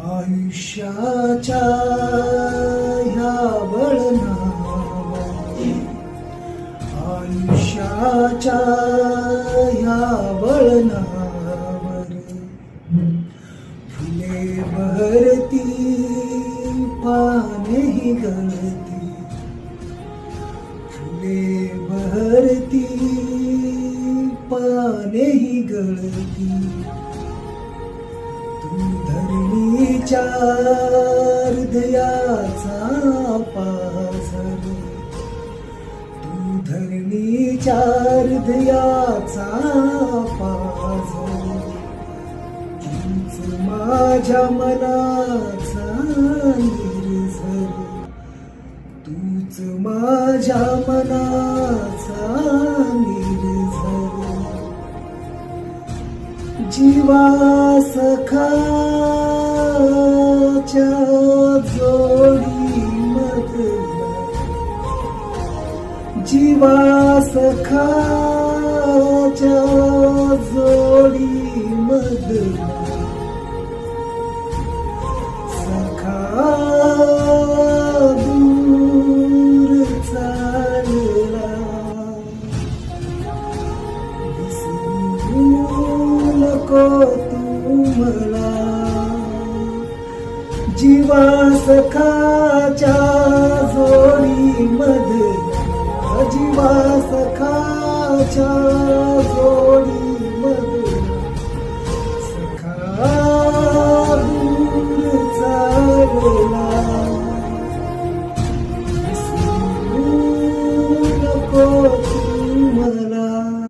आयुष्याच्या ह्या वळणावर, आयुष्याच्या ह्या वळणावर फुले बहरती, पानेही गळती, फुले बहरती, पानेही गळती. तू धरणीच्या हृदयाचा पाझर, तू धरणीच्या हृदयाचा पाझर. तूच माझ्या मनाचा निर्झर, तूच माझ्या मनाचा निर्झर. जीवा सखाच्या जोडी मधला, जीवा सखाच्या जोडी मधला सखा दूर चालला. विसरू नको तू मला, जीवा सखाच्या जोडी मधला, जीवा सखाच्या